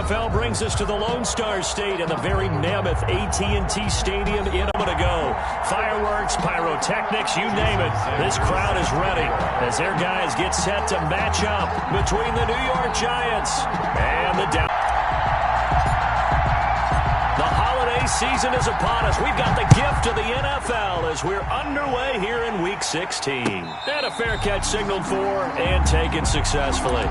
NFL brings us to the Lone Star State and the very mammoth AT&T Stadium in a minute ago. Fireworks, pyrotechnics, you name it. This crowd is ready as their guys get set to match up between the New York Giants and the Dallas. The holiday season is upon us. We've got the gift of the NFL as we're underway here in Week 16. And a fair catch signaled for and taken successfully.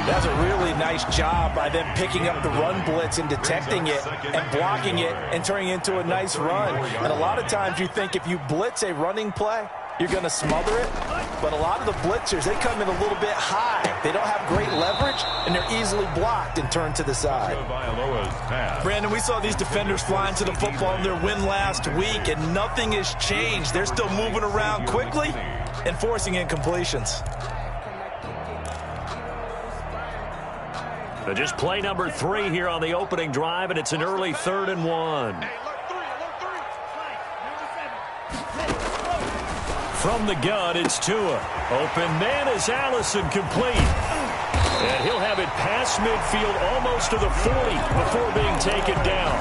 That's a really nice job by them picking up the run blitz and detecting it and blocking it and turning it into a nice run. And a lot of times you think if you blitz a running play, you're going to smother it. But a lot of the blitzers, they come in a little bit high. They don't have great leverage, and they're easily blocked and turned to the side. Brandon, we saw these defenders flying to the football in their win last week, and nothing has changed. They're still moving around quickly and forcing incompletions. So just play number 3 here on the opening drive, and it's an early 3rd and 1. From the gun, it's Tua. Open man is Allison, complete. And he'll have it past midfield almost to the 40 before being taken down.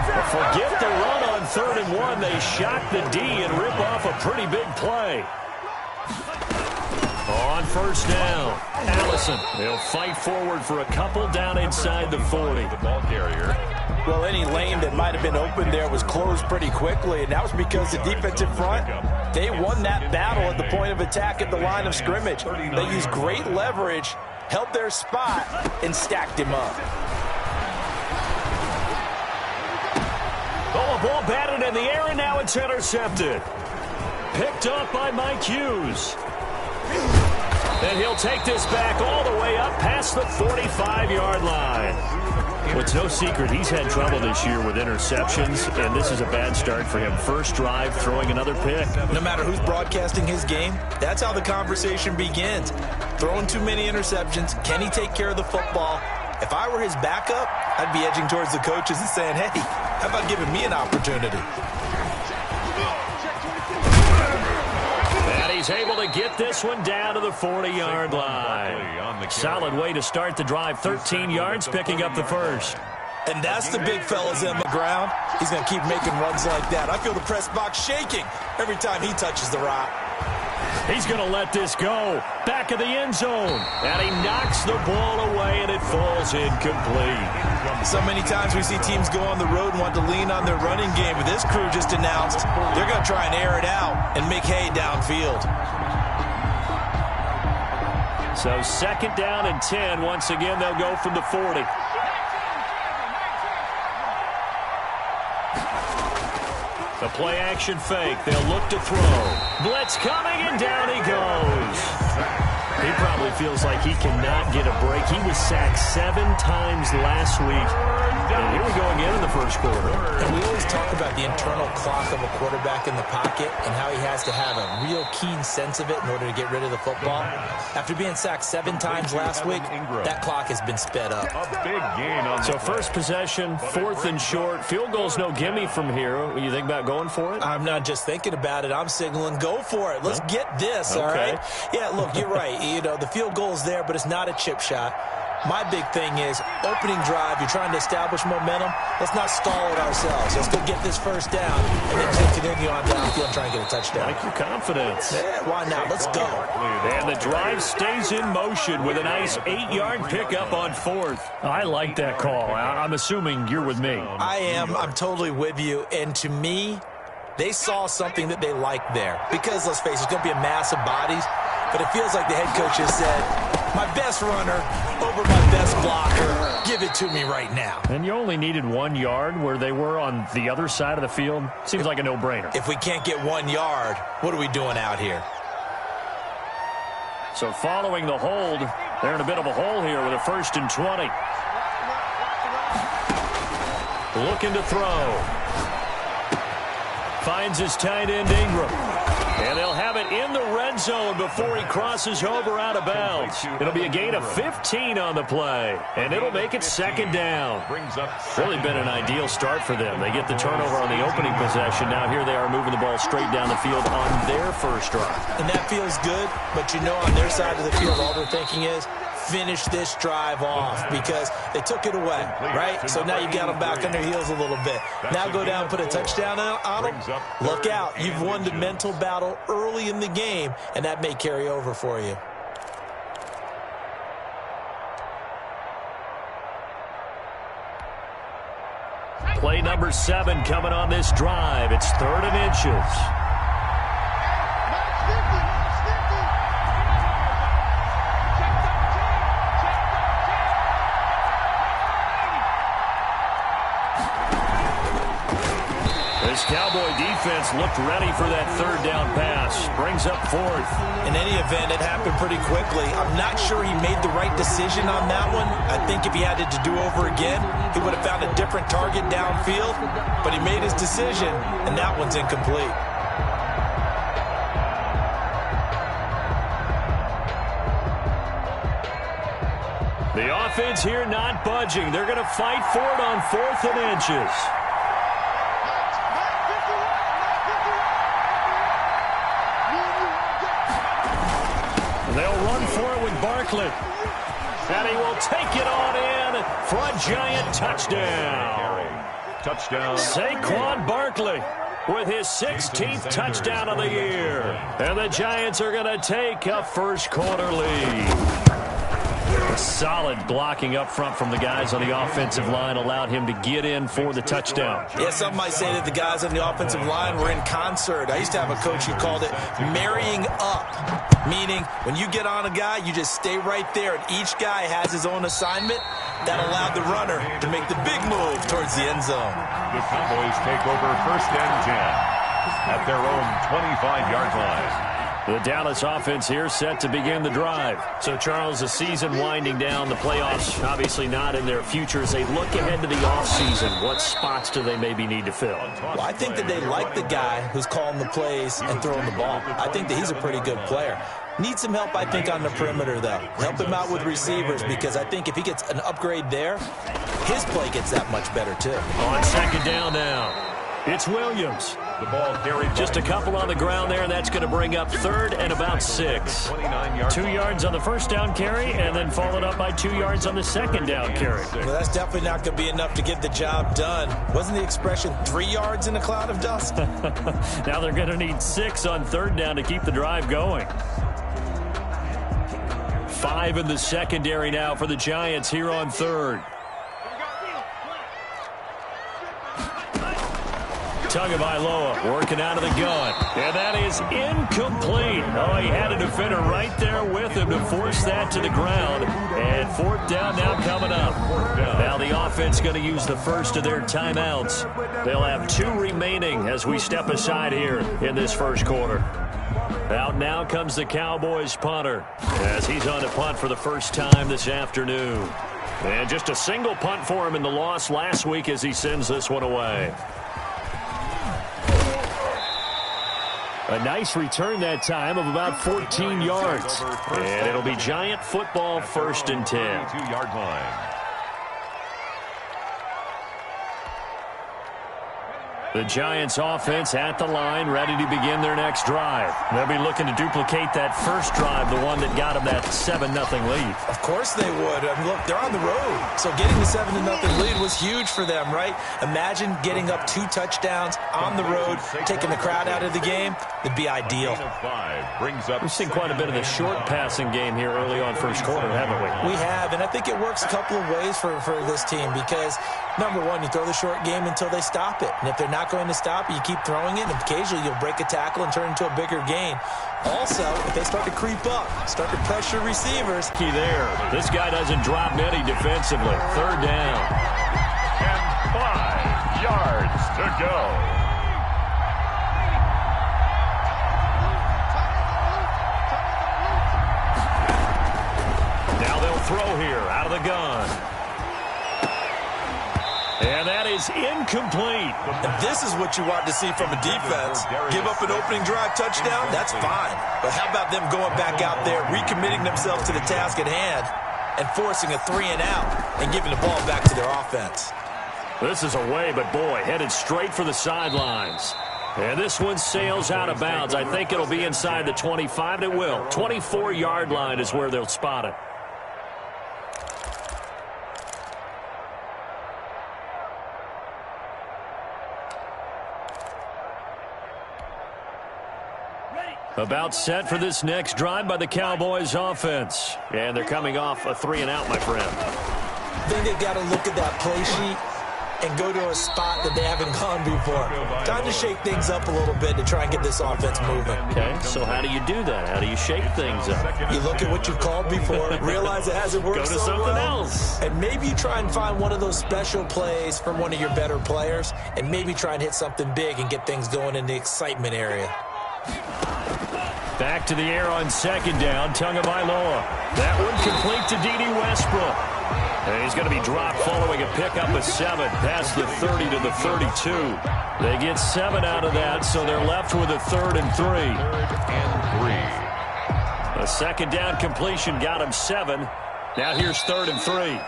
But forget the run on 3rd and 1. They shock the D and rip off a pretty big play. On first down, Allison. They'll fight forward for a couple down inside the 40. The ball carrier. Well, any lane that might have been open there was closed pretty quickly, and that was because the defensive front, they won that battle at the point of attack at the line of scrimmage. They used great leverage, held their spot, and stacked him up. Oh, a ball batted in the air, and now it's intercepted. Picked up by Mike Hughes. And he'll take this back all the way up past the 45-yard line. Well, it's no secret he's had trouble this year with interceptions, and this is a bad start for him. First drive, throwing another pick. No matter who's broadcasting his game, that's how the conversation begins. Throwing too many interceptions, can he take care of the football? If I were his backup, I'd be edging towards the coaches and saying, hey, how about giving me an opportunity? He's able to get this one down to the 40-yard line. Solid way to start the drive. 13 yards, picking up the first. And that's the big fellas in the ground. He's going to keep making runs like that. I feel the press box shaking every time he touches the rock. He's going to let this go. Back of the end zone. And he knocks the ball away, and it falls incomplete. So many times we see teams go on the road and want to lean on their running game, but this crew just announced they're going to try and air it out and make hay downfield. So 2nd down and 10. Once again, they'll go from the 40. The play-action fake. They'll look to throw. Blitz coming, and down he goes. He probably feels like he cannot get a break. He was sacked 7 times last week. And here we go again in the first quarter. And we always talk about the internal clock of a quarterback in the pocket and how he has to have a real keen sense of it in order to get rid of the football. After being sacked 7 times last week, that clock has been sped up. So first possession, 4th and short. Field goal's no gimme from here. What do you think about going for it? I'm not just thinking about it. I'm signaling go for it. Let's get this, all right? Yeah, look, you're right. You know, the field goal's there, but it's not a chip shot. My big thing is opening drive. You're trying to establish momentum. Let's not stall it ourselves. Let's go get this first down and then continue on downfield and try and get a touchdown. Like your confidence. Yeah, why not? Let's go. And the drive stays in motion with a nice 8-yard pickup on 4th. I like that call. I'm assuming you're with me. I am. I'm totally with you. And to me, they saw something that they liked there. Because, let's face it, it's going to be a mass of bodies. But it feels like the head coach has said, my best runner over my best blocker. Give it to me right now. And you only needed 1 yard where they were on the other side of the field. Seems like a no-brainer. If we can't get 1 yard, what are we doing out here? So following the hold, they're in a bit of a hole here with a 1st and 20. Looking to throw. Finds his tight end Ingram. And they'll have it in the red end zone before he crosses over out of bounds. It'll be a gain of 15 on the play, and it'll make it second down. Really been an ideal start for them. They get the turnover on the opening possession. Now here they are moving the ball straight down the field on their first drive. And that feels good, but you know on their side of the field all they're thinking is, finish this drive off because they took it away, right? So now you got them back on their heels a little bit. Now go down and put a touchdown on them. Look out. You've won the mental battle early in the game, and that may carry over for you. Play number 7 coming on this drive. It's 3rd and inches. This Cowboy defense looked ready for that 3rd down pass. Brings up 4th. In any event, it happened pretty quickly. I'm not sure he made the right decision on that one. I think if he had it to do over again, he would have found a different target downfield. But he made his decision, and that one's incomplete. The offense here not budging. They're going to fight for it on 4th and inches. They'll run for it with Barkley. And he will take it on in for a giant touchdown. Touchdown. Saquon Barkley with his 16th touchdown of the year. And the Giants are going to take a first quarter lead. A solid blocking up front from the guys on the offensive line allowed him to get in for the touchdown. Yeah, some might say that the guys on the offensive line were in concert. I used to have a coach who called it marrying up, meaning when you get on a guy, you just stay right there, and each guy has his own assignment. That allowed the runner to make the big move towards the end zone. The Cowboys take over 1st and 10 at their own 25-yard line. The Dallas offense here set to begin the drive. So, Charles, the season winding down, the playoffs obviously not in their future. As they look ahead to the offseason, what spots do they maybe need to fill? Well, I think that they like the guy who's calling the plays and throwing the ball. I think that he's a pretty good player. Needs some help, I think, on the perimeter, though. Help him out with receivers because I think if he gets an upgrade there, his play gets that much better, too. On 2nd down now, it's Williams. The ball carried just a couple on the ground there, and that's going to bring up 3rd and about 6. 2 yards on the 1st down carry, and then followed up by 2 yards on the 2nd down carry. Well, that's definitely not going to be enough to get the job done. Wasn't the expression 3 yards in a cloud of dust? Now they're going to need 6 on 3rd down to keep the drive going. 5 in the secondary now for the Giants here on 3rd. Tagovailoa working out of the gun. And that is incomplete. Oh, he had a defender right there with him to force that to the ground. And 4th down now coming up. Now the offense going to use the first of their timeouts. They'll have 2 remaining as we step aside here in this first quarter. Out now comes the Cowboys punter as he's on to punt for the first time this afternoon. And just a single punt for him in the loss last week as he sends this one away. A nice return that time of about 14 yards. And it'll be Giant football 1st and 10. 2-yard line. The Giants offense at the line, ready to begin their next drive. They'll be looking to duplicate that first drive, the one that got them that 7-0 lead. Of course they would. I mean, look, they're on the road. So getting the 7-0 lead was huge for them, right? Imagine getting up 2 touchdowns on the road, taking the crowd out of the game. It'd be ideal. We've seen quite a bit of the short passing game here early on first quarter, haven't we? We have, and I think it works a couple of ways for this team because, number one, you throw the short game until they stop it. And if they're not going to stop it, you keep throwing it, and occasionally you'll break a tackle and turn it into a bigger gain. Also, if they start to creep up, start to pressure receivers. Key there. This guy doesn't drop many defensively. 3rd down. And 5 yards to go. Now they'll throw here out of the gun. And that is is incomplete. And this is what you want to see from a defense. Give up an opening drive touchdown, that's fine. But how about them going back out there, recommitting themselves to the task at hand, and forcing a 3-and-out and giving the ball back to their offense. This is away, but boy, headed straight for the sidelines. And this one sails out of bounds. I think it'll be inside the 25, and it will. 24-yard line is where they'll spot it. About set for this next drive by the Cowboys offense. And they're coming off a 3-and-out, my friend. I think they've got to look at that play sheet and go to a spot that they haven't gone before. Time to shake things up a little bit to try and get this offense moving. Okay, so how do you do that? How do you shake things up? You look at what you've called before, realize it hasn't worked so well. Go to something else. And maybe you try and find one of those special plays from one of your better players, and maybe try and hit something big and get things going in the excitement area. Back to the air on second down, Tagovailoa. That one complete to D.D. Westbrook. And he's going to be dropped following a pickup of 7 past the 30 to the 32. They get 7 out of that, so they're left with a 3rd and 3. 3rd and 3. A second down completion got him 7. Now here's 3rd and 3.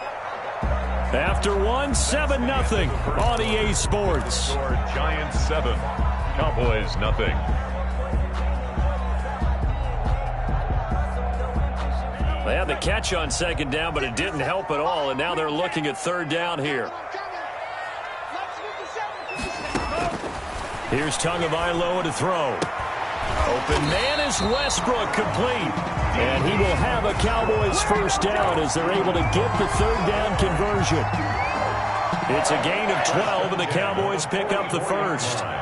After 1, 7-0 on EA Sports. Giants 7, Cowboys 0. They had the catch on second down, but it didn't help at all, and now they're looking at 3rd down here. Here's Tagovailoa to throw. Open man is Westbrook, complete. And he will have a Cowboys 1st down as they're able to get the 3rd down conversion. It's a gain of 12, and the Cowboys pick up the 1st.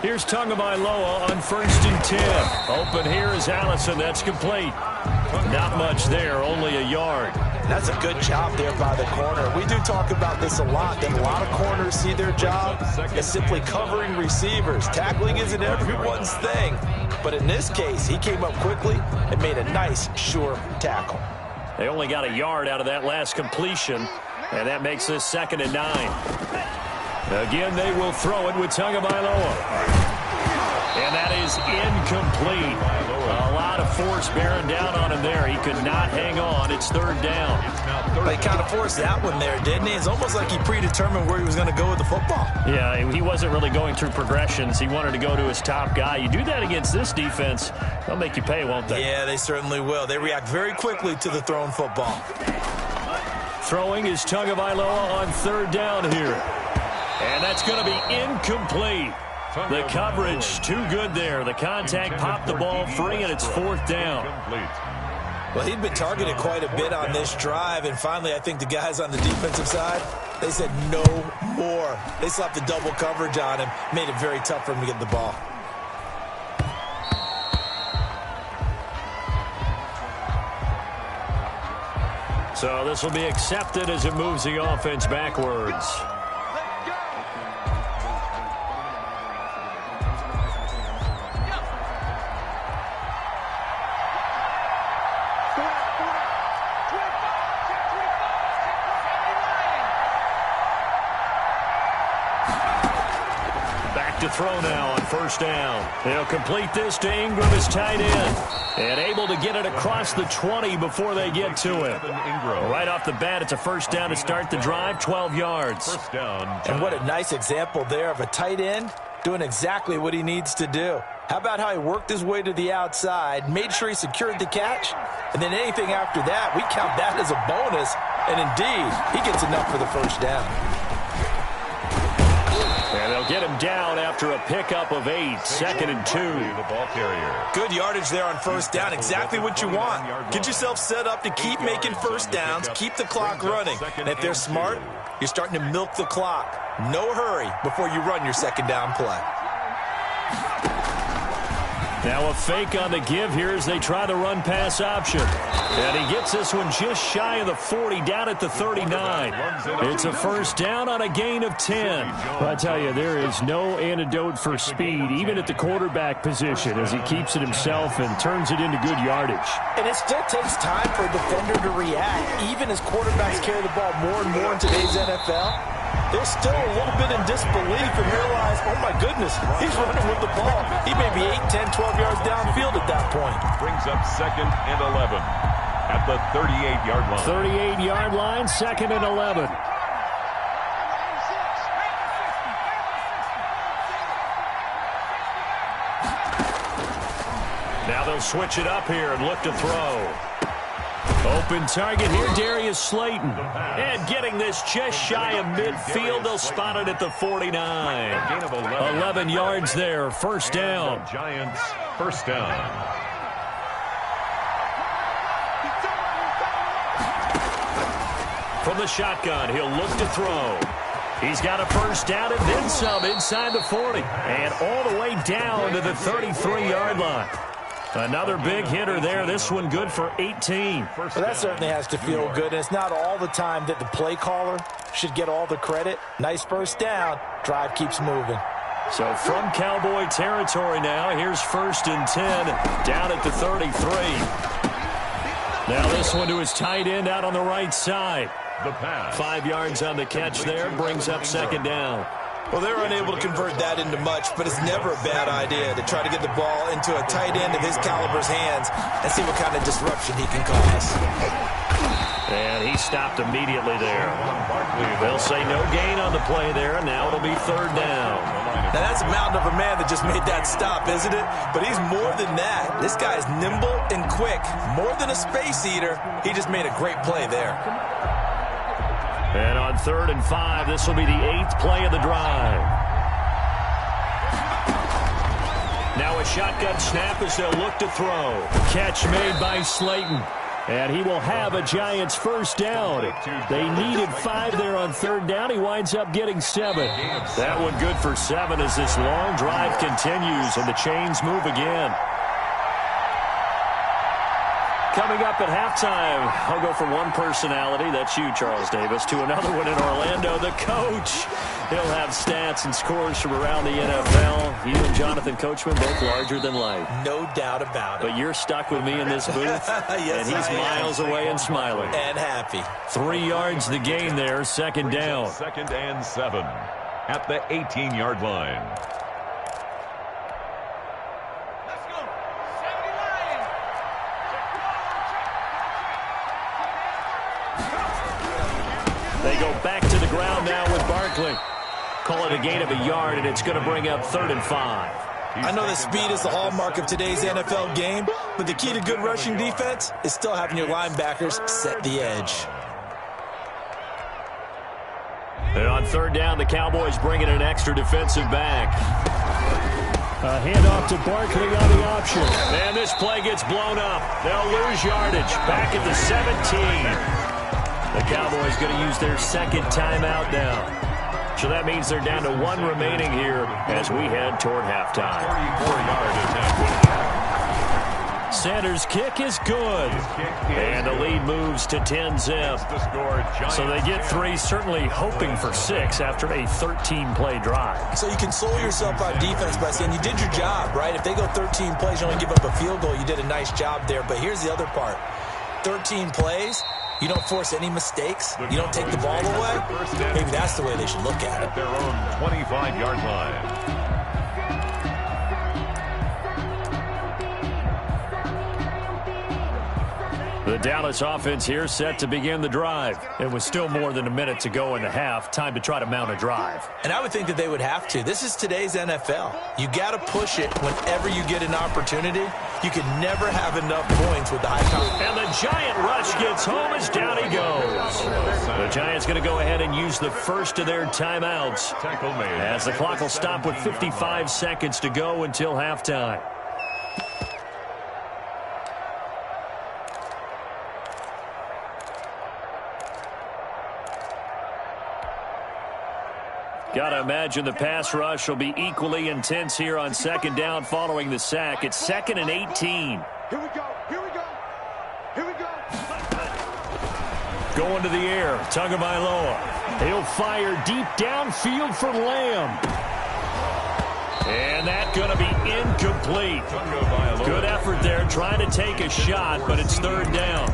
Here's Tagovailoa on 1st and 10. Open here is Allison. That's complete. Not much there, only a yard. That's a good job there by the corner. We do talk about this a lot, that a lot of corners see their job as simply covering receivers. Tackling isn't everyone's thing. But in this case, he came up quickly and made a nice, sure tackle. They only got a yard out of that last completion, and that makes this 2nd and 9. Again, they will throw it with Tagovailoa. And that is incomplete. A lot of force bearing down on him there. He could not hang on. It's 3rd down. They kind of forced that one there, didn't he? It's almost like he predetermined where he was going to go with the football. Yeah, he wasn't really going through progressions. He wanted to go to his top guy. You do that against this defense, they'll make you pay, won't they? Yeah, they certainly will. They react very quickly to the thrown football. Throwing is Tagovailoa on 3rd down here. And that's going to be incomplete. The coverage too good there. The contact popped the ball free, and it's 4th down. Well, he'd been targeted quite a bit on this drive, and finally I think the guys on the defensive side, they said no more. They slapped the double coverage on him, made it very tough for him to get the ball. So this will be accepted as it moves the offense backwards. To throw now on 1st down. They'll complete this to Ingram as tight end. And able to get it across the 20 before they get to him. Right off the bat, it's a 1st down to start the drive, 12 yards. 1st down. And what a nice example there of a tight end doing exactly what he needs to do. How about how he worked his way to the outside, made sure he secured the catch, and then anything after that, we count that as a bonus. And indeed, he gets enough for the 1st down. And they'll get him down after a pickup of 8, 2nd and 2. The ball carrier. Good yardage there on 1st down, exactly what you want. Get yourself set up to keep making 1st downs, keep the clock running. And if they're smart, you're starting to milk the clock. No hurry before you run your 2nd down play. Now a fake on the give here as they try the run-pass option. And he gets this one just shy of the 40, down at the 39. It's a first down on a gain of 10. I tell you, there is no antidote for speed, even at the quarterback position, as he keeps it himself and turns it into good yardage. And it still takes time for a defender to react. Even as quarterbacks carry the ball more and more in today's NFL, they're still a little bit in disbelief and realize, oh my goodness, he's running with the ball. He may be 8, 10, 12 yards downfield at that point. Brings up 2nd and 11 at the 38-yard line. 38-yard line, 2nd and 11. Now they'll switch it up here and look to throw. Open target here, Darius Slayton. And getting this just shy of midfield, they'll spot it at the 49. 11 yards there, first down. Giants, first down. From the shotgun, he'll look to throw. He's got a first down and then some inside the 40. And all the way down to the 33-yard line. Another big hitter there. This one good for 18. Well, that certainly has to feel good. And it's not all the time that the play caller should get all the credit. Nice first down. Drive keeps moving. So from Cowboy territory now, here's 1st and 10 down at the 33. Now this one to his tight end out on the right side. The pass. 5 yards on the catch there, brings up 2nd down. Well, they're unable to convert that into much, but it's never a bad idea to try to get the ball into a tight end of his caliber's hands and see what kind of disruption he can cause. And he stopped immediately there. They'll say no gain on the play there, and now it'll be 3rd down. Now, that's a mountain of a man that just made that stop, isn't it? But he's more than that. This guy's nimble and quick. More than a space eater, he just made a great play there. And on 3rd and 5, this will be the 8th play of the drive. Now a shotgun snap as they'll look to throw. Catch made by Slayton. And he will have a Giants first down. They needed 5 there on 3rd down. He winds up getting 7. That one good for 7 as this long drive continues and the chains move again. Coming up at halftime, I'll go from one personality, that's you, Charles Davis, to another one in Orlando, the coach. He'll have stats and scores from around the NFL. You and Jonathan Coachman, both larger than life. No doubt about it. But you're stuck with me in this booth, yes, and he's miles away and smiling. And happy. 3 yards the gain there, 2nd down. 2nd and 7 at the 18-yard line. They go back to the ground now with Barkley. Call it a gain of a yard, and it's going to bring up 3rd and 5. I know that speed is the hallmark of today's NFL game, but the key to good rushing defense is still having your linebackers set the edge. And on 3rd down, the Cowboys bring in an extra defensive back. A handoff to Barkley on the option. And this play gets blown up. They'll lose yardage. Back at the 17. The Cowboys going to use their 2nd timeout now. So that means they're down to 1 remaining here as we head toward halftime. 34-yard attempt. Sanders' kick is good. And the lead moves to 10-zip. So they get 3, certainly hoping for 6 after a 13-play drive. So you console yourself on defense by saying you did your job, right? If they go 13 plays, you only give up a field goal, you did a nice job there. But here's the other part. 13 plays, you don't force any mistakes, you don't take the ball away. Maybe that's the way they should look at it. At their own 25-yard line. The Dallas offense here set to begin the drive. It was still more than a minute to go in the half. Time to try to mount a drive. And I would think that they would have to. This is today's NFL. You got to push it whenever you get an opportunity. You can never have enough points with the high power. And the Giant rush gets home as down he goes. The Giants going to go ahead and use the first of their timeouts as the clock will stop with 55 seconds to go until halftime. Gotta imagine the pass rush will be equally intense here on 2nd down following the sack. It's 2nd and 18. Here we go. Here we go. Here we go. Going to the air. Tagovailoa. He'll fire deep downfield for Lamb. And that's going to be incomplete. Good effort there trying to take a shot, but it's third down.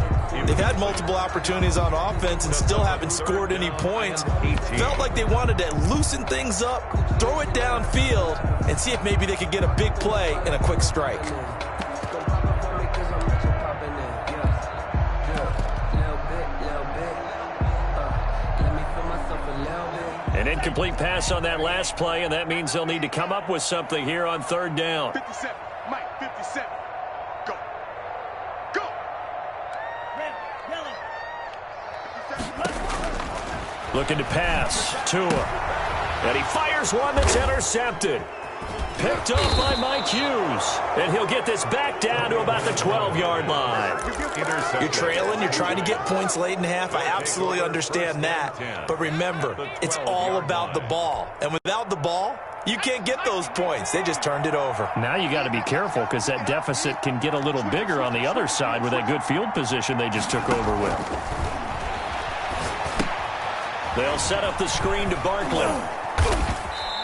They've had multiple opportunities on offense and still haven't scored any points. Felt like they wanted to loosen things up, throw it downfield, and see if maybe they could get a big play and a quick strike. An incomplete pass on that last play, and that means they'll need to come up with something here on third down. 57, Mike, 57. Go. Go. Red, yellow. 57. Looking to pass. Tua. And he fires one that's intercepted. Picked up by Mike Hughes. And he'll get this back down to about the 12-yard line. You're trailing. You're trying to get points late in half. I absolutely understand that. But remember, it's all about the ball. And without the ball, you can't get those points. They just turned it over. Now you got to be careful because that deficit can get a little bigger on the other side with that good field position they just took over with. They'll set up the screen to Barkley.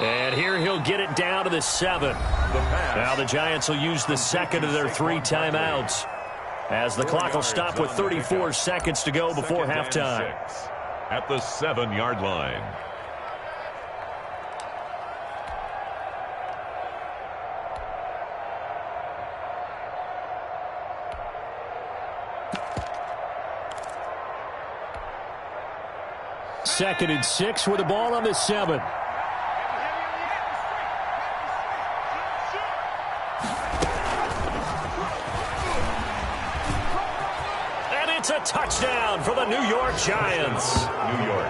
And here he'll get it down to the 7. Now the Giants will use the second of their 3 timeouts as the clock will stop with 34 seconds to go before halftime. At the 7-yard line. Second and 6 with the ball on the 7. It's a touchdown for the New York Giants.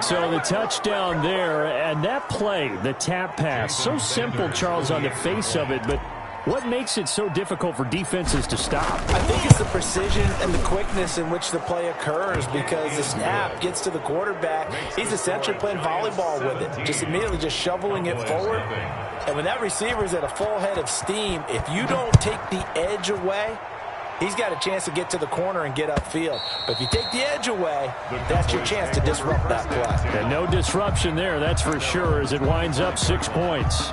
So the touchdown there, and that play, the tap pass, so simple, Charles, on the face of it, but what makes it so difficult for defenses to stop? I think it's the precision and the quickness in which the play occurs because the snap gets to the quarterback. He's essentially playing volleyball with it, just immediately just shoveling it forward. And when that receiver is at a full head of steam, if you don't take the edge away, he's got a chance to get to the corner and get upfield. But if you take the edge away, that's your chance to disrupt that play. And no disruption there, that's for sure, as it winds up 6 points.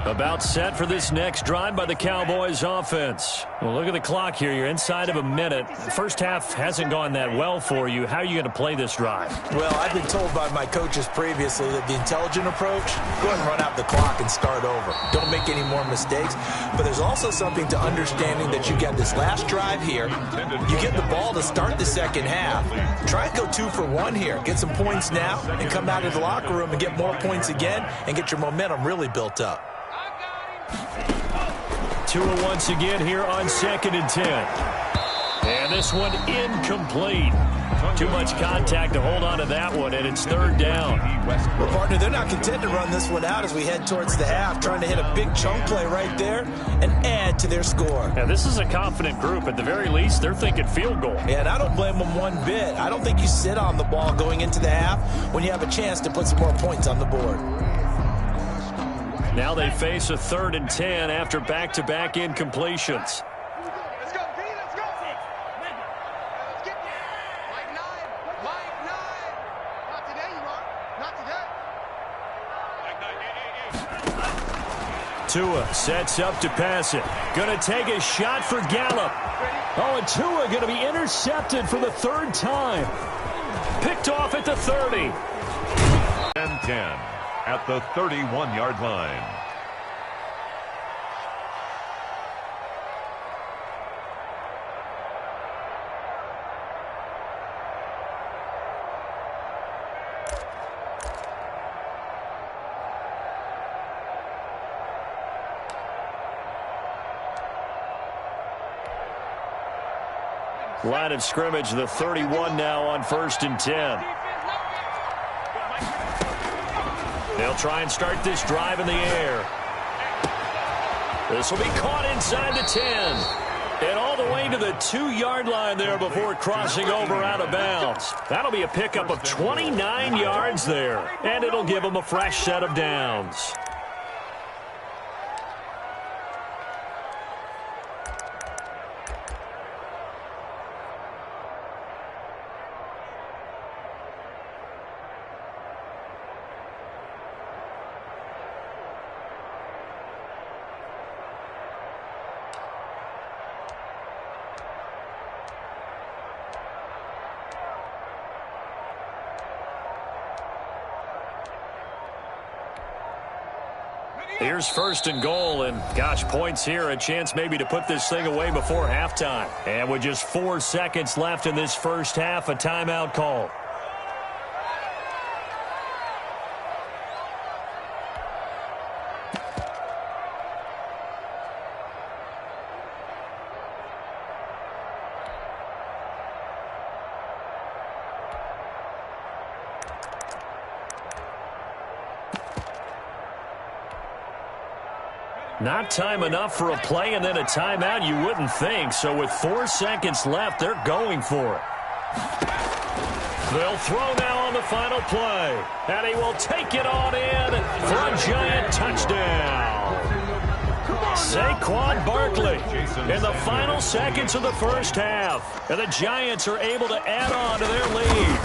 About set for this next drive by the Cowboys offense. Well, look at the clock here. You're inside of a minute. The first half hasn't gone that well for you. How are you going to play this drive? Well, I've been told by my coaches previously that the intelligent approach, go ahead and run out the clock and start over. Don't make any more mistakes. But there's also something to understanding that you got this last drive here. You get the ball to start the second half. Try and go 2 for 1 here. Get some points now and come out of the locker room and get more points again and get your momentum really built up. Tua once again here on 2nd and 10. And this one incomplete. Too much contact to hold on to that one, and it's third down. Well, partner, they're not content to run this one out as we head towards the half, trying to hit a big chunk play right there and add to their score. Now, this is a confident group. At the very least, they're thinking field goal. And I don't blame them one bit. I don't think you sit on the ball going into the half when you have a chance to put some more points on the board. Now they face a 3rd and 10 after back-to-back incompletions. Let's go, B, let's go. Let's get Mike 9. Mike 9. Not today, you are. Not today. Tua sets up to pass it. Going to take a shot for Gallup. Oh, and Tua going to be intercepted for the 3rd time. Picked off at the 30. 10-10 at the 31-yard line. Line of scrimmage, the 31 now on 1st and 10. They'll try and start this drive in the air. This will be caught inside the 10. And all the way to the 2-yard line there before crossing over out of bounds. That'll be a pickup of 29 yards there, and it'll give them a fresh set of downs. Here's 1st and goal, and gosh, points here, a chance maybe to put this thing away before halftime. And with just 4 seconds left in this first half, a timeout call. Not time enough for a play and then a timeout, you wouldn't think. So with 4 seconds left, they're going for it. They'll throw now on the final play. And he will take it on in for a giant touchdown. Saquon Barkley in the final seconds of the first half. And the Giants are able to add on to their lead.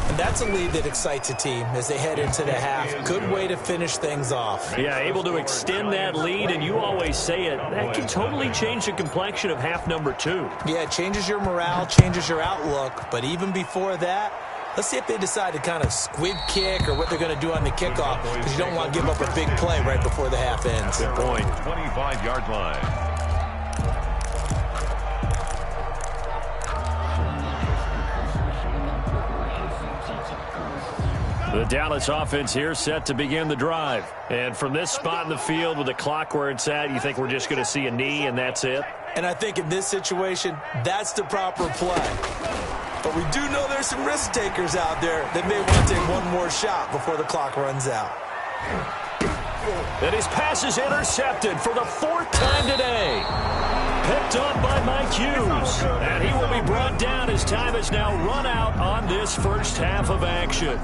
And that's a lead that excites a team as they head into the half. Good way to finish things off. Yeah, able to extend that lead, and you always say it, that can totally change the complexion of half number 2. Yeah, it changes your morale, changes your outlook. But even before that, let's see if they decide to kind of squib kick or what they're going to do on the kickoff, because you don't want to give up a big play right before the half ends. Good point. 25-yard line. The Dallas offense here set to begin the drive. And from this spot in the field with the clock where it's at, you think we're just going to see a knee and that's it? And I think in this situation, that's the proper play. But we do know there's some risk takers out there that may want to take one more shot before the clock runs out. And his pass is intercepted for the 4th time today. Picked up by Mike Hughes. And he will be brought down as time has now run out on this first half of action.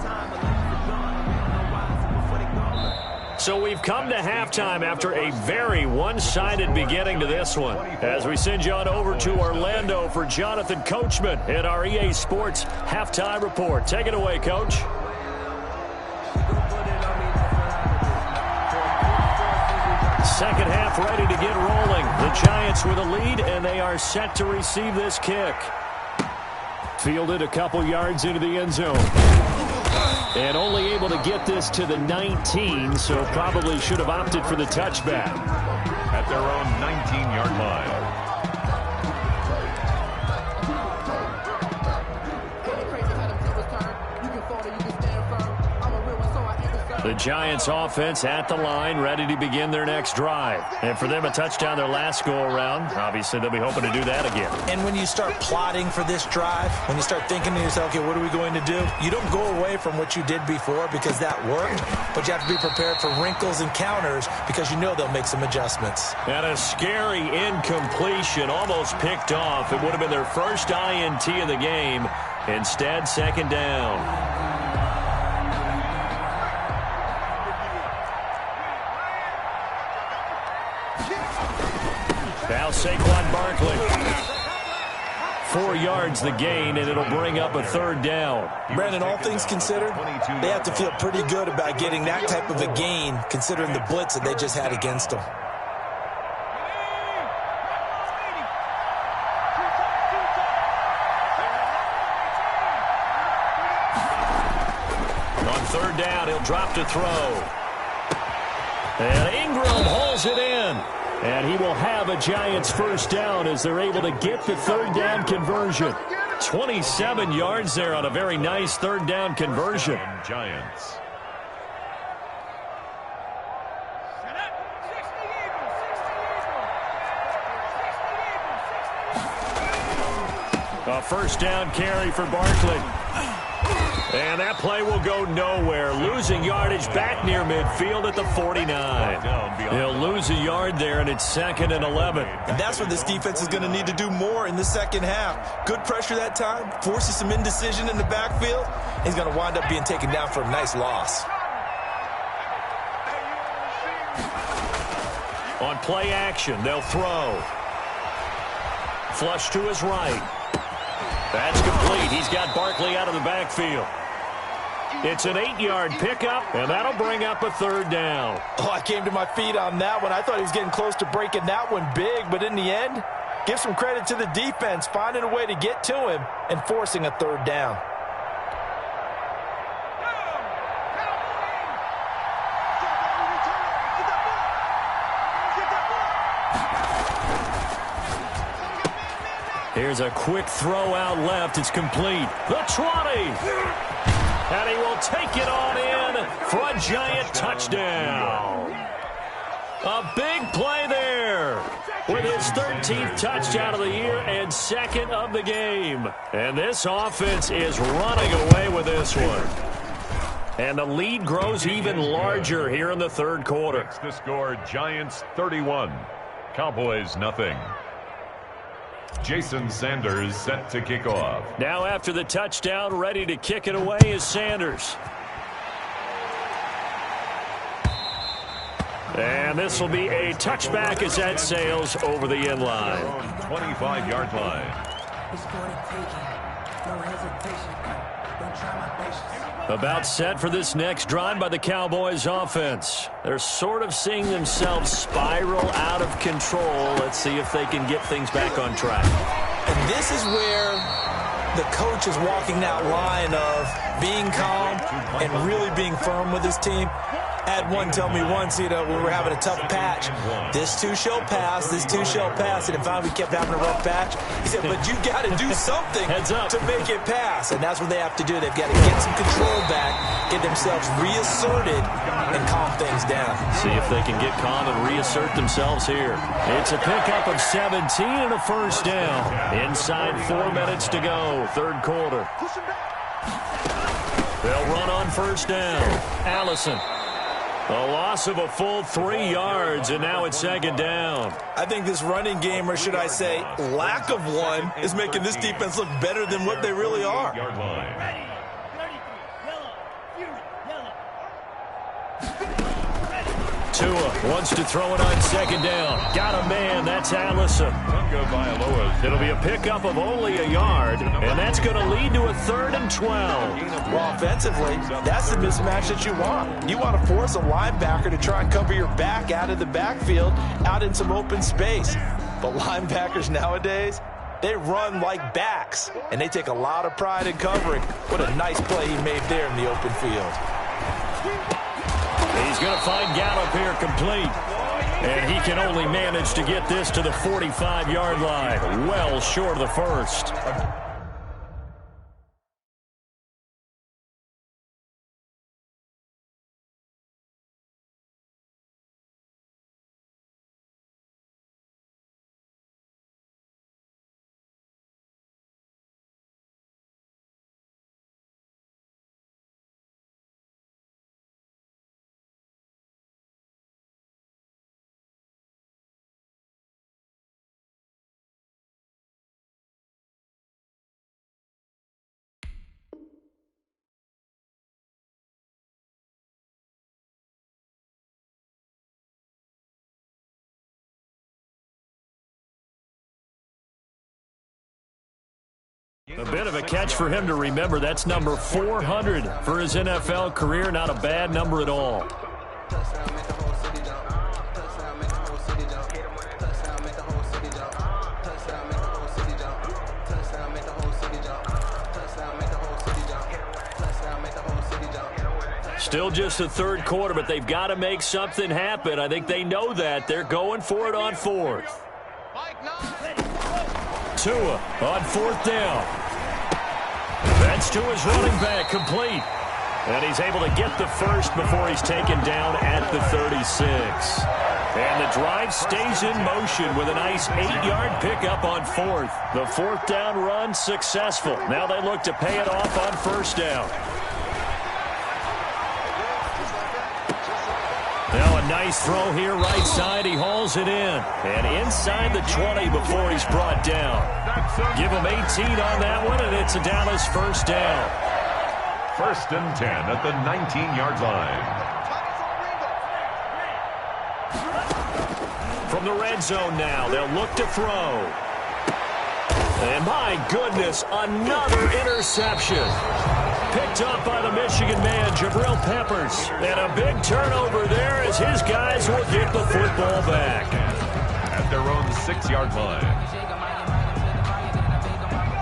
So we've come to halftime after a very one-sided beginning to this one. As we send you on over to Orlando for Jonathan Coachman in our EA Sports Halftime Report. Take it away, Coach. Second half ready to get rolling. The Giants with a lead, and they are set to receive this kick. Fielded a couple yards into the end zone. And only able to get this to the 19, so probably should have opted for the touchback. At their own 19-yard line. The Giants offense at the line, ready to begin their next drive. And for them, a touchdown their last go-around. Obviously, they'll be hoping to do that again. And when you start plotting for this drive, when you start thinking to yourself, okay, what are we going to do? You don't go away from what you did before because that worked, but you have to be prepared for wrinkles and counters because you know they'll make some adjustments. And a scary incompletion, almost picked off. It would have been their first INT of the game. Instead, second down. Now Saquon Barkley. 4 yards the gain, and it'll bring up a third down. Brandon, all things considered, they have to feel pretty good about getting that type of a gain considering the blitz that they just had against them. On third down, he'll drop to throw. And Ingram hauls it in. And he will have a Giants first down as they're able to get the third down conversion. 27 yards there on a very nice third down conversion. Giants. A first down carry for Barkley. And that play will go nowhere. Losing yardage back near midfield at the 49. He'll lose a yard there, and it's 2nd and 11. And that's what this defense is going to need to do more in the second half. Good pressure that time, forces some indecision in the backfield. He's going to wind up being taken down for a nice loss. On play action, they'll throw. Flush to his right. That's complete. He's got Barkley out of the backfield. It's an 8-yard pickup, and that'll bring up a 3rd down. Oh, I came to my feet on that one. I thought he was getting close to breaking that one big, but in the end, give some credit to the defense, finding a way to get to him and forcing a 3rd down. Here's a quick throw out left. It's complete. The 20. And he will take it on in for a giant touchdown. A big play there with his 13th touchdown of the year and 2nd of the game. And this offense is running away with this one. And the lead grows even larger here in the 3rd quarter. Next to score, Giants 31, Cowboys nothing. Jason Sanders set to kick off. Now after the touchdown, ready to kick it away is Sanders. And this will be a touchback as that sails over the end line. 25-yard line. About set for this next drive by the Cowboys offense. They're sort of seeing themselves spiral out of control. Let's see if they can get things back on track. And this is where the coach is walking that line of being calm and really being firm with his team. Had one tell me once, we were having a tough patch. This too shall pass, this too shall pass. And if we kept having a rough patch, he said, but you got to do something to make it pass. And that's what they have to do. They've got to get some control back, get themselves reasserted, and calm things down. See if they can get calm and reassert themselves here. It's a pickup of 17 and a 1st down. Inside 4 minutes to go, 3rd quarter. They'll run on 1st down. Allison. A loss of a full 3 yards, and now it's 2nd down. I think this running game, or should I say lack of one, is making this defense look better than what they really are. Tua wants to throw it on 2nd down. Got a man. That's Allison. It'll be a pickup of only a yard, and that's going to lead to a 3rd and 12. Well, offensively, that's the mismatch that you want. You want to force a linebacker to try and cover your back out of the backfield, out in some open space. But linebackers nowadays, they run like backs, and they take a lot of pride in covering. What a nice play he made there in the open field. He's going to find Gallup here complete. And he can only manage to get this to the 45-yard line. Well short of the 1st. A bit of a catch for him to remember. That's number 400 for his NFL career. Not a bad number at all. Still just the 3rd quarter, but they've got to make something happen. I think they know that. They're going for it on 4th. Tua on 4th down. That's Tua's running back complete. And he's able to get the first before he's taken down at the 36. And the drive stays in motion with a nice 8-yard pickup on fourth. The fourth down run successful. Now they look to pay it off on first down. Now a nice throw here right side. He hauls it in. And inside the 20 before he's brought down. Give him 18 on that one, and it's a Dallas first down. 1st and 10 at the 19-yard line. From the red zone now, they'll look to throw. And my goodness, another interception. Picked up by the Michigan man, Jabril Peppers. And a big turnover there as his guys will get the football back. At their own 6-yard line.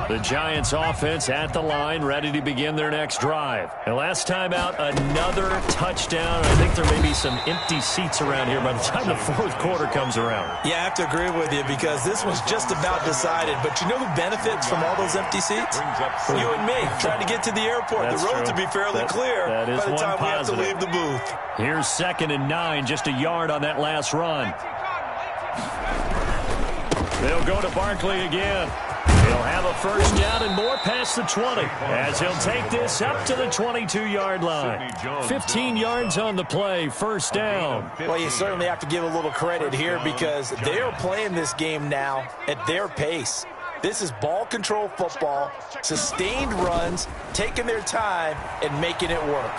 The Giants offense at the line, ready to begin their next drive. And last time out, another touchdown. I think there may be some empty seats around here by the time the fourth quarter comes around. Yeah, I have to agree with you because this one's just about decided. But you know who benefits from all those empty seats? You and me, trying to get to the airport. That's the road true. to be fairly clear that is by the time one we have to positive. leave the booth. Here's 2nd and 9, just a yard on that last run. They'll go to Barkley again. He'll have a first down and more past the 20 as he'll take this up to the 22-yard line. 15 yards on the play, first down. Well, you certainly have to give a little credit here because they are playing this game now at their pace. This is ball control football, sustained runs, taking their time and making it work.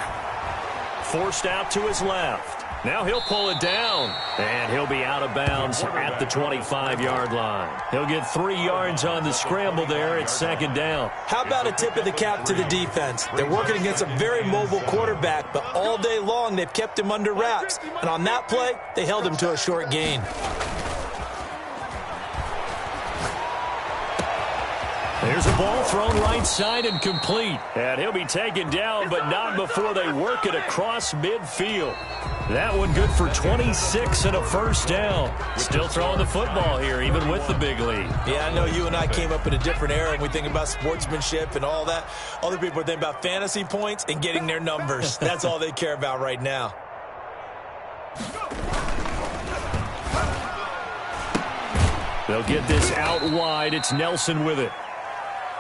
Forced out to his left. Now he'll pull it down, and he'll be out of bounds at the 25-yard line. He'll get 3 yards on the scramble there at 2nd down. How about a tip of the cap to the defense? They're working against a very mobile quarterback, but all day long they've kept him under wraps. And on that play, they held him to a short gain. There's a ball thrown right side and complete. And he'll be taken down, but not before they work it across midfield. That one good for 26 and a first down. Still throwing the football here, even with the big lead. Yeah, I know you and I came up in a different era, and we think about sportsmanship and all that. Other people are thinking about fantasy points and getting their numbers. That's all they care about right now. They'll get this out wide. It's Nelson with it.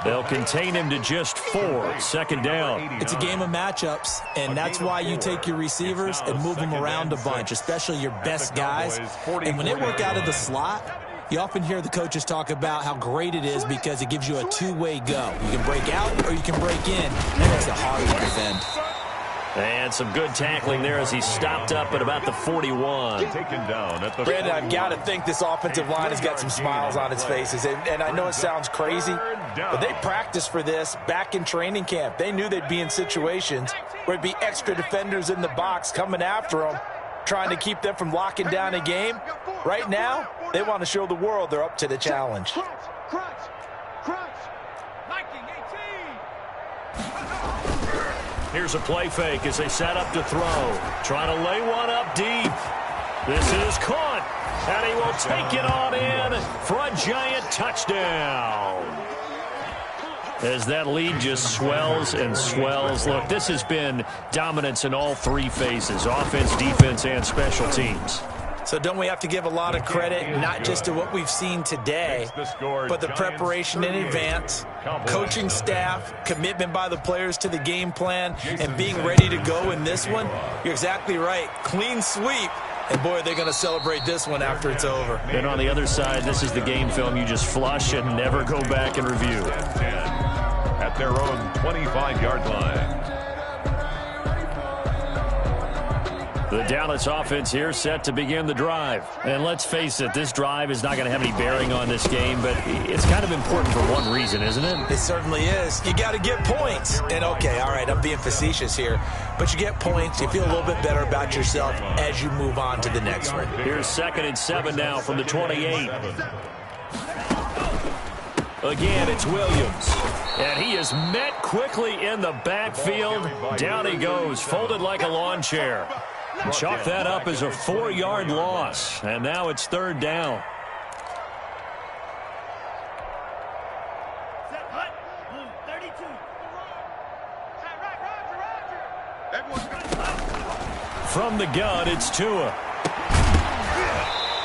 They'll contain him to just 4. 2nd down. It's a game of matchups, and that's why you take your receivers and move them around a bunch, especially your best guys. And when they work out of the slot, you often hear the coaches talk about how great it is because it gives you a two-way go. You can break out or you can break in. That makes it hard to defend. And some good tackling there as he stopped up at about the 41. Taken down at the Brandon, I've got to think this offensive line has got some smiles on its faces. And I know it sounds crazy, but they practiced for this back in training camp. They knew they'd be in situations where it'd be extra defenders in the box coming after them, trying to keep them from locking down a game. Right now, they want to show the world they're up to the challenge. Here's a play fake as they set up to throw. Trying to lay one up deep. This is caught. And he will take it on in for a giant touchdown. As that lead just swells and swells. Look, this has been dominance in all 3 phases. Offense, defense, and special teams. So don't we have to give a lot of credit, not just to what we've seen today, but the preparation in advance, coaching staff, commitment by the players to the game plan, and being ready to go in this one? You're exactly right. Clean sweep. And, boy, they're going to celebrate this one after it's over. And on the other side, this is the game film you just flush and never go back and review. At their own 25-yard line. The Dallas offense here set to begin the drive. And let's face it, this drive is not going to have any bearing on this game, but it's kind of important for one reason, isn't it? It certainly is. You got to get points. And, okay, all right, I'm being facetious here, but you get points. You feel a little bit better about yourself as you move on to the next one. Here's 2nd and 7 now from the 28. Again, it's Williams. And he is met quickly in the backfield. Down he goes, folded like a lawn chair. Chalk that up as a 4-yard loss. And now it's 3rd down. From the gun, it's Tua.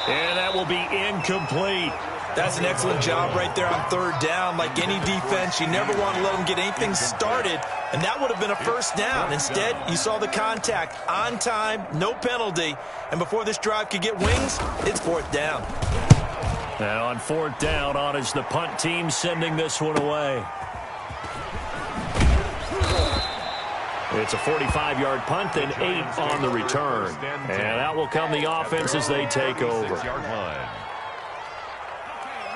And that will be incomplete. That's an excellent job right there on third down. Like any defense, you never want to let them get anything started, and that would have been a first down. Instead, you saw the contact on time, no penalty, and before this drive could get wings, it's fourth down. Now on fourth down, on is the punt team sending this one away. It's a 45-yard punt, then 8 on the return. And out will come the offense as they take over.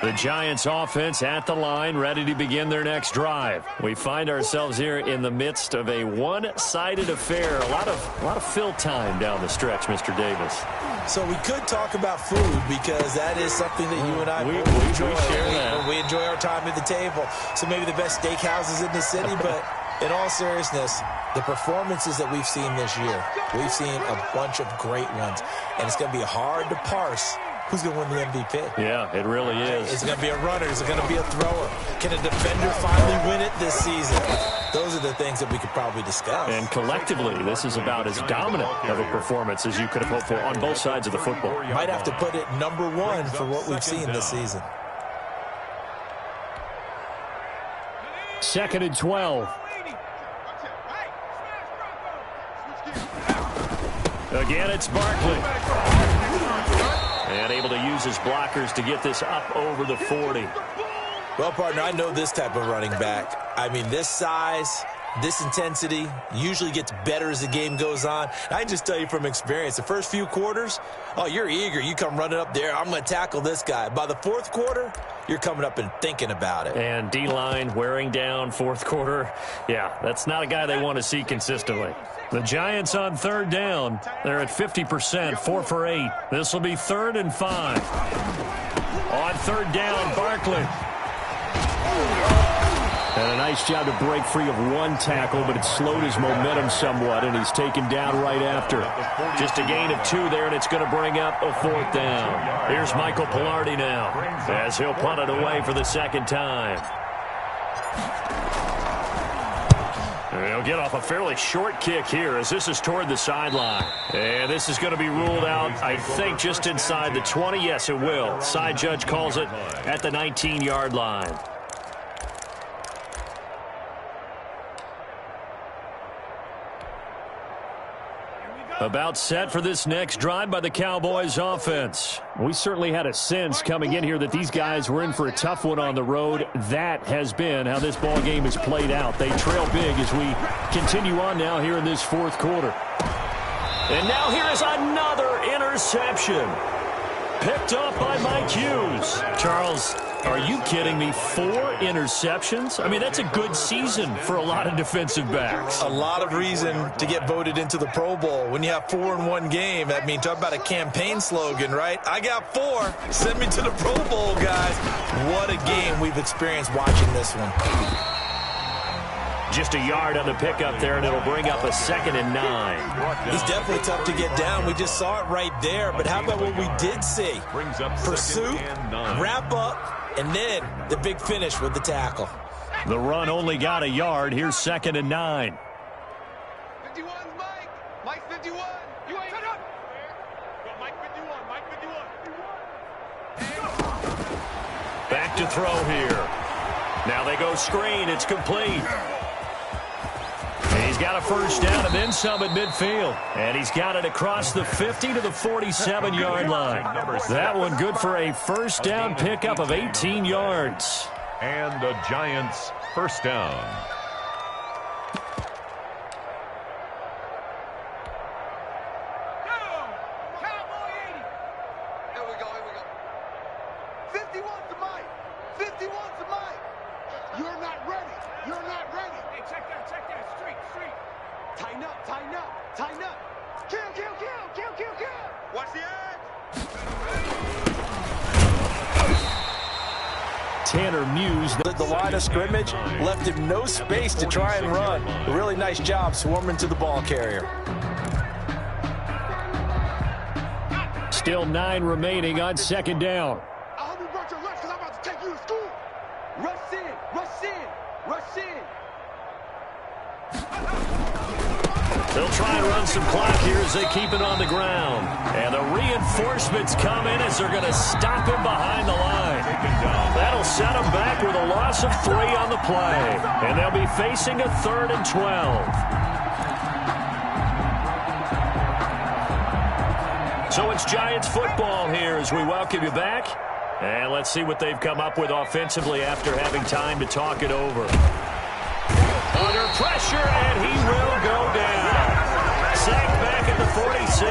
The Giants offense at the line, ready to begin their next drive. We find ourselves here in the midst of a one-sided affair. A lot of fill time down the stretch, Mr. Davis. So we could talk about food because that is something that you and I we enjoy. share that. We enjoy our time at the table. So maybe the best steakhouses in the city, but in all seriousness, the performances that we've seen this year, we've seen a bunch of great ones, and it's going to be hard to parse who's going to win the MVP. Yeah, it really is. Is it going to be a runner? Is it going to be a thrower? Can a defender finally win it this season? Those are the things that we could probably discuss. And collectively, this is about as dominant of a performance as you could have hoped for on both sides of the football. Might have to put it number one for what we've seen this season. 2nd and 12. Again, it's Barkley. And able to use his blockers to get this up over the 40. Well, partner, I know this type of running back. I mean, this size, this intensity usually gets better as the game goes on. I can just tell you from experience, the first few quarters, oh, you're eager. You come running up there. I'm going to tackle this guy. By the fourth quarter, you're coming up and thinking about it. And D-line wearing down fourth quarter. Yeah, that's not a guy they want to see consistently. The Giants on third down. They're at 50%, 4 for 8. This will be 3rd and 5. On third down, Barkley. And a nice job to break free of one tackle, but it slowed his momentum somewhat, and he's taken down right after. Just a gain of 2 there, and it's going to bring up a 4th down. Here's Michael Pilardi now, as he'll punt it away for the second time. He'll get off a fairly short kick here as this is toward the sideline. And this is going to be ruled out, I think, just inside the 20. Yes, it will. Side judge calls it at the 19-yard line. About set for this next drive by the Cowboys offense. We certainly had a sense coming in here that these guys were in for a tough one on the road. That has been how this ball game has played out. They trail big as we continue on now here in this fourth quarter. And now here is another interception. Picked up by Mike Hughes. Charles, are you kidding me? 4 interceptions? I mean, that's a good season for a lot of defensive backs. A lot of reason to get voted into the Pro Bowl. When you have 4 in one game, I mean, talk about a campaign slogan, right? I got 4. Send me to the Pro Bowl, guys. What a game we've experienced watching this one. Just a yard on the pickup there, and it'll bring up a 2nd and 9. He's definitely tough to get down. We just saw it right there. But how about what we did see? Pursuit, wrap up, and then the big finish with the tackle. The run only got a yard. Here's 2nd and 9. 51's Mike. Mike 51. You ain't shut up. Go Mike 51. Mike 51. Back to throw here. Now they go screen. It's complete. And he's got a first down and then some at midfield. And he's got it across the 50 to the 47-yard line. That one good for a first down pickup of 18 yards. And the Giants first down. Cowboy 80. Here we go. 51's to Mike. 51's to Mike. You're not ready. Hey, check that. Street. Tighten up. Kill. Watch the edge. Tanner Muse. The line of scrimmage left him no space to try and run. A really nice job swarming to the ball carrier. Still 9 remaining on 2nd down. I hope you brought your lunch because I'm about to take you to school. Rush in. They'll try and run some clock here as they keep it on the ground. And the reinforcements come in as they're going to stop him behind the line. That'll set him back with a loss of 3 on the play. And they'll be facing a 3rd and 12. So it's Giants football here as we welcome you back. And let's see what they've come up with offensively after having time to talk it over. Under pressure, and he will go down. Sacked back at the 46.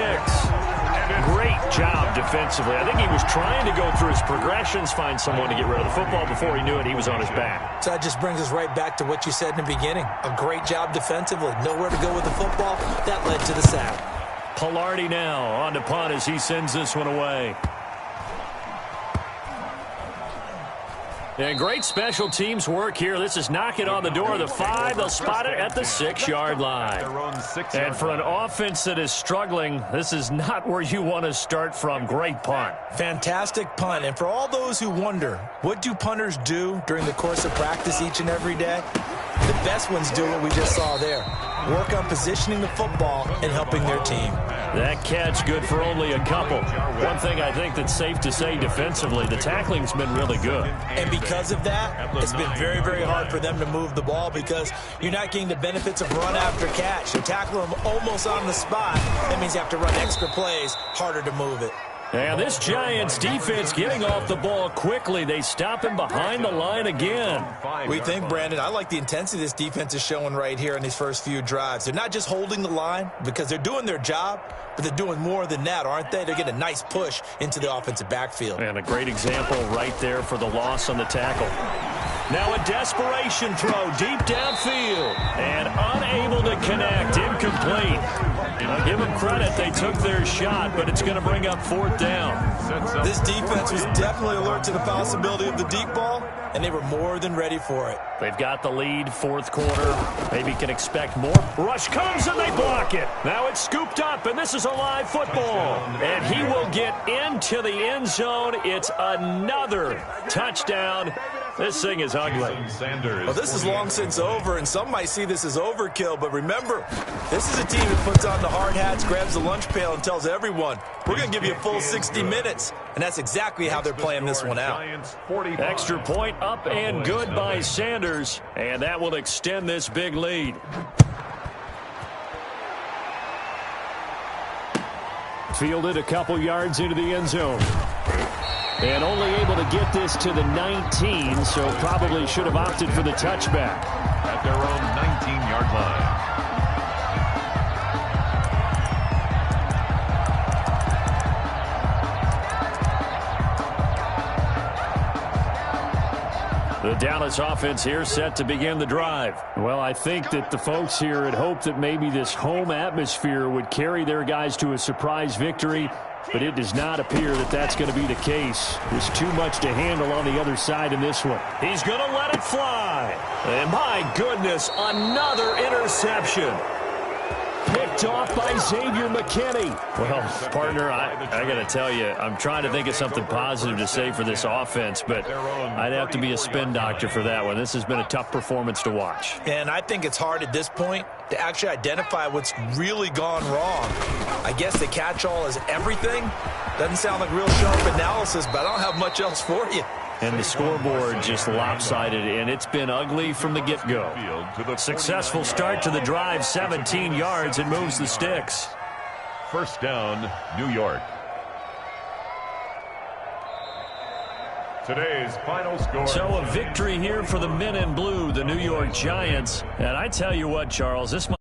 Great job defensively. I think he was trying to go through his progressions, find someone to get rid of the football. Before he knew it, he was on his back. So that just brings us right back to what you said in the beginning. A great job defensively. Nowhere to go with the football. That led to the sack. Pilardi now on to punt as he sends this one away. And great special teams work here. This is knock it on the door of the 5. They'll spot it at the 6-yard line. And for an offense that is struggling, this is not where you want to start from. Great punt. Fantastic punt. And for all those who wonder, what do punters do during the course of practice each and every day? The best ones do what we just saw there. Work on positioning the football and helping their team. That catch good for only a couple. One thing I think that's safe to say defensively, the tackling's been really good. And because of that, it's been very, very hard for them to move the ball because you're not getting the benefits of run after catch. You tackle them almost on the spot. That means you have to run extra plays, harder to move it. And this Giants defense getting off the ball quickly. They stop him behind the line again. We think, Brandon, I like the intensity this defense is showing right here in these first few drives. They're not just holding the line because they're doing their job, but they're doing more than that, aren't they? They're getting a nice push into the offensive backfield. And a great example right there for the loss on the tackle. Now a desperation throw deep downfield and unable to connect. Incomplete. I'll give them credit. They took their shot, but it's going to bring up 4th down. This defense was definitely alert to the possibility of the deep ball, and they were more than ready for it. They've got the lead, 4th quarter. Maybe can expect more. Rush comes, and they block it. Now it's scooped up, and this is a live football. And he will get into the end zone. It's another touchdown. This thing is ugly. Well, this is long since over, and some might see this as overkill. But remember, this is a team that puts on the hard hats, grabs the lunch pail, and tells everyone, we're going to give you a full 60 minutes. And that's exactly how they're playing this one out. Extra point up and good by Sanders. And that will extend this big lead. Fielded a couple yards into the end zone. And only able to get this to the 19, so probably should have opted for the touchback. At their own 19-yard line. The Dallas offense here set to begin the drive. Well, I think that the folks here had hoped that maybe this home atmosphere would carry their guys to a surprise victory. But it does not appear that that's going to be the case. There's too much to handle on the other side in this one. He's going to let it fly. And my goodness, another interception. Picked off by Xavier McKinney. Well, partner, I got to tell you, I'm trying to think of something positive to say for this offense, but I'd have to be a spin doctor for that one. This has been a tough performance to watch. And I think it's hard at this point to actually identify what's really gone wrong. I guess the catch-all is everything. Doesn't sound like real sharp analysis, but I don't have much else for you. And the scoreboard just lopsided, and it's been ugly from the get-go. Successful start to the drive, 17 yards, and moves the sticks. 1st down, New York. Today's final score. So a victory here for the men in blue, the New York Giants. And I tell you what, Charles, this might